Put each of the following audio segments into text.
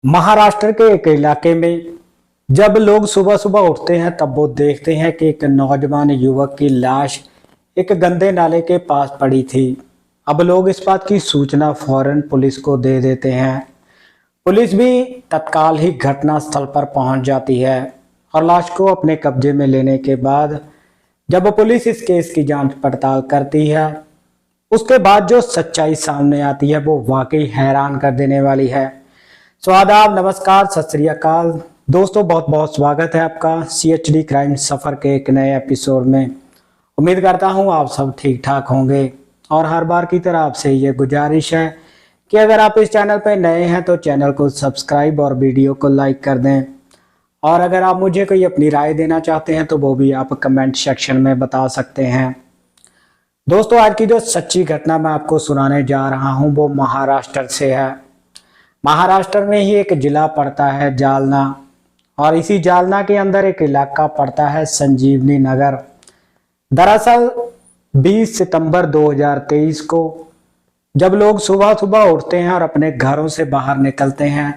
महाराष्ट्र के एक इलाके में जब लोग सुबह सुबह उठते हैं तब वो देखते हैं कि एक नौजवान युवक की लाश एक गंदे नाले के पास पड़ी थी। अब लोग इस बात की सूचना फौरन पुलिस को दे देते हैं। पुलिस भी तत्काल ही घटना स्थल पर पहुंच जाती है और लाश को अपने कब्जे में लेने के बाद जब पुलिस इस केस की जांच पड़ताल करती है, उसके बाद जो सच्चाई सामने आती है वो वाकई हैरान कर देने वाली है। सो आदाब, नमस्कार, सत श्री अकाल दोस्तों, बहुत बहुत स्वागत है आपका CHD क्राइम सफ़र के एक नए एपिसोड में। उम्मीद करता हूं आप सब ठीक ठाक होंगे और हर बार की तरह आपसे ये गुजारिश है कि अगर आप इस चैनल पर नए हैं तो चैनल को सब्सक्राइब और वीडियो को लाइक कर दें। और अगर आप मुझे कोई अपनी राय देना चाहते हैं तो वो भी आप कमेंट सेक्शन में बता सकते हैं। दोस्तों, आज की जो सच्ची घटना मैं आपको सुनाने जा रहा हूं वो महाराष्ट्र से है। महाराष्ट्र में ही एक जिला पड़ता है जालना, और इसी जालना के अंदर एक इलाका पड़ता है संजीवनी नगर। दरअसल 20 सितंबर 2023 को जब लोग सुबह सुबह उठते हैं और अपने घरों से बाहर निकलते हैं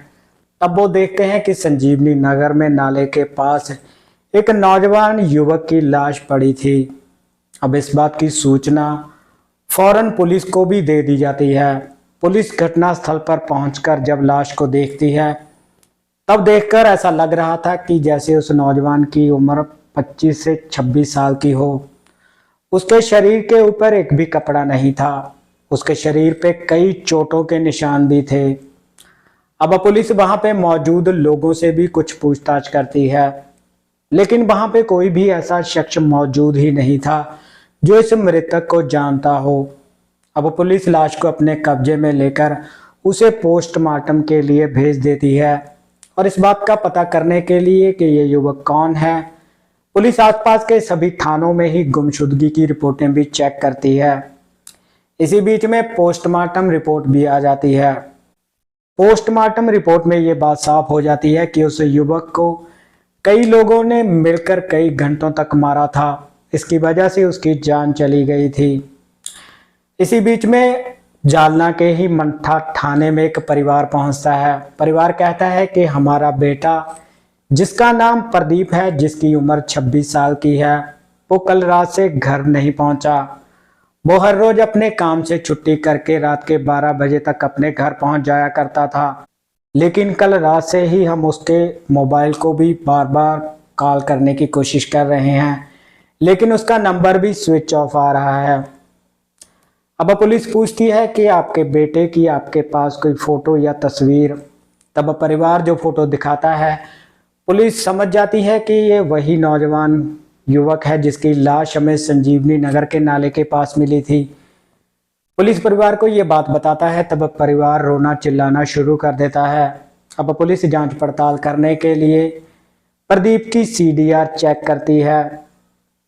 तब वो देखते हैं कि संजीवनी नगर में नाले के पास एक नौजवान युवक की लाश पड़ी थी। अब इस बात की सूचना फौरन पुलिस को भी दे दी जाती है। पुलिस घटनास्थल पर पहुंचकर जब लाश को देखती है तब देखकर ऐसा लग रहा था कि जैसे उस नौजवान की उम्र 25 से 26 साल की हो। उसके शरीर के ऊपर एक भी कपड़ा नहीं था। उसके शरीर पे कई चोटों के निशान भी थे। अब पुलिस वहां पे मौजूद लोगों से भी कुछ पूछताछ करती है, लेकिन वहां पे कोई भी ऐसा शख्स मौजूद ही नहीं था जो इस मृतक को जानता हो। अब पुलिस लाश को अपने कब्जे में लेकर उसे पोस्टमार्टम के लिए भेज देती है और इस बात का पता करने के लिए कि ये युवक कौन है, पुलिस आसपास के सभी थानों में ही गुमशुदगी की रिपोर्टें भी चेक करती है। इसी बीच में पोस्टमार्टम रिपोर्ट भी आ जाती है। पोस्टमार्टम रिपोर्ट में ये बात साफ हो जाती है कि उस युवक को कई लोगों ने मिलकर कई घंटों तक मारा था। इसकी वजह से उसकी जान चली गई थी। इसी बीच में जालना के ही मंठा थाने में एक परिवार पहुंचता है। परिवार कहता है कि हमारा बेटा, जिसका नाम प्रदीप है, जिसकी उम्र 26 साल की है, वो कल रात से घर नहीं पहुंचा। वो हर रोज अपने काम से छुट्टी करके रात के 12 बजे तक अपने घर पहुंच जाया करता था, लेकिन कल रात से ही हम उसके मोबाइल को भी बार बार कॉल करने की कोशिश कर रहे हैं, लेकिन उसका नंबर भी स्विच ऑफ आ रहा है। अब पुलिस पूछती है कि आपके बेटे की आपके पास कोई फोटो या तस्वीर। तब परिवार जो फोटो दिखाता है, पुलिस समझ जाती है कि ये वही नौजवान युवक है जिसकी लाश हमें संजीवनी नगर के नाले के पास मिली थी। पुलिस परिवार को ये बात बताता है तब परिवार रोना चिल्लाना शुरू कर देता है। अब पुलिस जांच पड़ताल करने के लिए प्रदीप की CDR चेक करती है।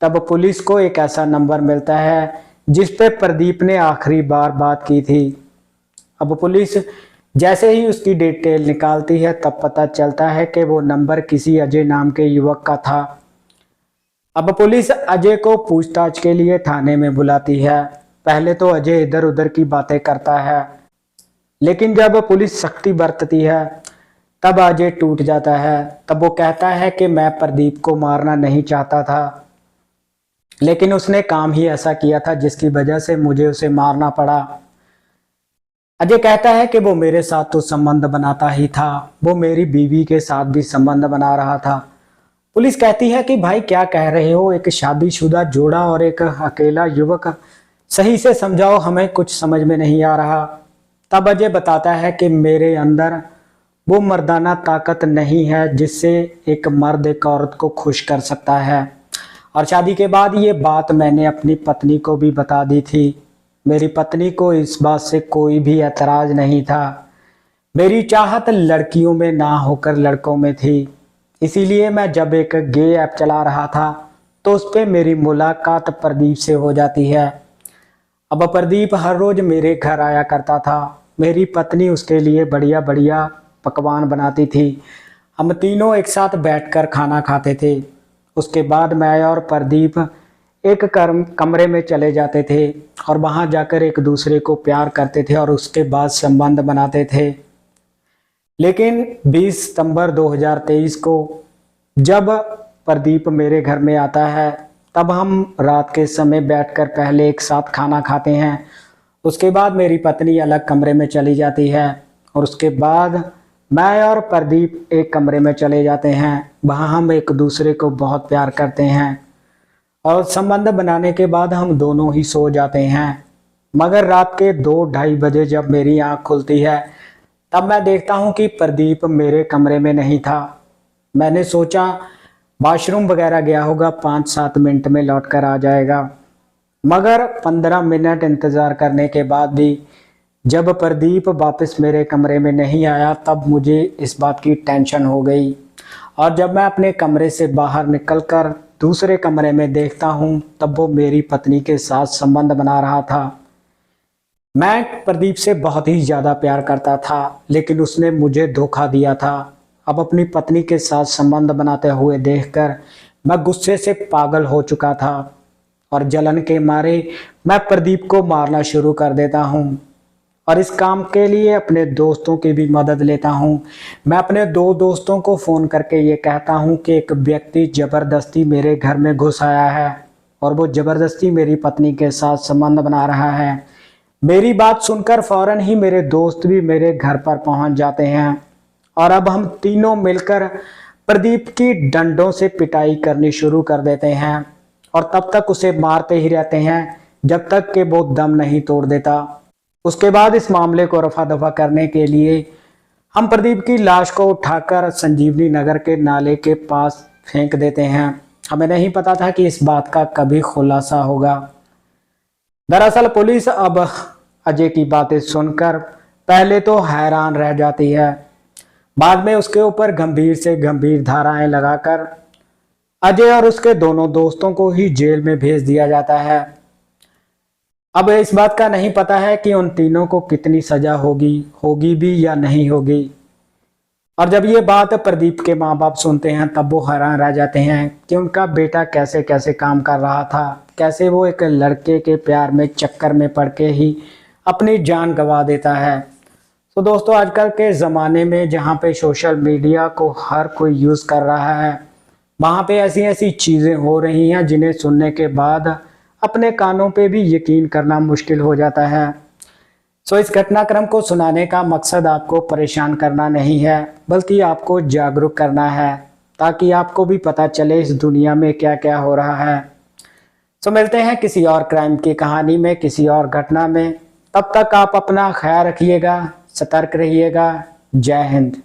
तब पुलिस को एक ऐसा नंबर मिलता है जिस पे प्रदीप ने आखिरी बार बात की थी। अब पुलिस जैसे ही उसकी डिटेल निकालती है तब पता चलता है कि वो नंबर किसी अजय नाम के युवक का था। अब पुलिस अजय को पूछताछ के लिए थाने में बुलाती है। पहले तो अजय इधर उधर की बातें करता है, लेकिन जब पुलिस सख्ती बरतती है तब अजय टूट जाता है। तब वो कहता है कि मैं प्रदीप को मारना नहीं चाहता था, लेकिन उसने काम ही ऐसा किया था जिसकी वजह से मुझे उसे मारना पड़ा। अजय कहता है कि वो मेरे साथ तो संबंध बनाता ही था, वो मेरी बीवी के साथ भी संबंध बना रहा था। पुलिस कहती है कि भाई क्या कह रहे हो, एक शादीशुदा जोड़ा और एक अकेला युवक, सही से समझाओ, हमें कुछ समझ में नहीं आ रहा। तब अजय बताता है कि मेरे अंदर वो मर्दाना ताकत नहीं है जिससे एक मर्द एक औरत को खुश कर सकता है, और शादी के बाद ये बात मैंने अपनी पत्नी को भी बता दी थी। मेरी पत्नी को इस बात से कोई भी एतराज नहीं था। मेरी चाहत लड़कियों में ना होकर लड़कों में थी, इसीलिए मैं जब एक गे ऐप चला रहा था तो उस पर मेरी मुलाकात प्रदीप से हो जाती है। अब प्रदीप हर रोज मेरे घर आया करता था। मेरी पत्नी उसके लिए बढ़िया बढ़िया पकवान बनाती थी। हम तीनों एक साथ बैठकर खाना खाते थे। उसके बाद मैं और प्रदीप एक कमरे में चले जाते थे और वहां जाकर एक दूसरे को प्यार करते थे और उसके बाद संबंध बनाते थे। लेकिन 20 सितंबर 2023 को जब प्रदीप मेरे घर में आता है, तब हम रात के समय बैठकर पहले एक साथ खाना खाते हैं। उसके बाद मेरी पत्नी अलग कमरे में चली जाती है और उसके बाद मैं और प्रदीप एक कमरे में चले जाते हैं। वहाँ हम एक दूसरे को बहुत प्यार करते हैं और संबंध बनाने के बाद हम दोनों ही सो जाते हैं। मगर रात के 2-2:30 बजे जब मेरी आँख खुलती है, तब मैं देखता हूँ कि प्रदीप मेरे कमरे में नहीं था। मैंने सोचा वॉशरूम वगैरह गया होगा, 5-7 मिनट में लौट कर आ जाएगा। मगर 15 मिनट इंतज़ार करने के बाद भी जब प्रदीप वापस मेरे कमरे में नहीं आया, तब मुझे इस बात की टेंशन हो गई। और जब मैं अपने कमरे से बाहर निकलकर दूसरे कमरे में देखता हूँ, तब वो मेरी पत्नी के साथ संबंध बना रहा था। मैं प्रदीप से बहुत ही ज़्यादा प्यार करता था, लेकिन उसने मुझे धोखा दिया था। अब अपनी पत्नी के साथ संबंध बनाते हुए देखकर मैं गुस्से से पागल हो चुका था और जलन के मारे मैं प्रदीप को मारना शुरू कर देता हूँ। और इस काम के लिए अपने दोस्तों की भी मदद लेता हूँ। मैं अपने 2 दोस्तों को फ़ोन करके ये कहता हूँ कि एक व्यक्ति ज़बरदस्ती मेरे घर में घुस आया है और वो ज़बरदस्ती मेरी पत्नी के साथ संबंध बना रहा है। मेरी बात सुनकर फ़ौरन ही मेरे दोस्त भी मेरे घर पर पहुँच जाते हैं और अब हम तीनों मिलकर प्रदीप की डंडों से पिटाई करनी शुरू कर देते हैं और तब तक उसे मारते ही रहते हैं जब तक कि वो दम नहीं तोड़ देता। उसके बाद इस मामले को रफा दफा करने के लिए हम प्रदीप की लाश को उठाकर संजीवनी नगर के नाले के पास फेंक देते हैं। हमें नहीं पता था कि इस बात का कभी खुलासा होगा। दरअसल पुलिस अब अजय की बातें सुनकर पहले तो हैरान रह जाती है, बाद में उसके ऊपर गंभीर से गंभीर धाराएं लगाकर अजय और उसके दोनों दोस्तों को ही जेल में भेज दिया जाता है। अब इस बात का नहीं पता है कि उन तीनों को कितनी सजा होगी भी या नहीं होगी। और जब ये बात प्रदीप के माँ बाप सुनते हैं, तब वो हैरान रह जाते हैं कि उनका बेटा कैसे कैसे काम कर रहा था, कैसे वो एक लड़के के प्यार में चक्कर में पड़ के ही अपनी जान गंवा देता है। तो दोस्तों, आजकल के ज़माने में जहाँ पे सोशल मीडिया को हर कोई यूज़ कर रहा है, वहाँ पे ऐसी ऐसी चीज़ें हो रही हैं जिन्हें सुनने के बाद अपने कानों पे भी यकीन करना मुश्किल हो जाता है। सो इस घटनाक्रम को सुनाने का मकसद आपको परेशान करना नहीं है, बल्कि आपको जागरूक करना है, ताकि आपको भी पता चले इस दुनिया में क्या क्या हो रहा है। सो मिलते हैं किसी और क्राइम की कहानी में, किसी और घटना में। तब तक आप अपना ख्याल रखिएगा, सतर्क रहिएगा। जय हिंद।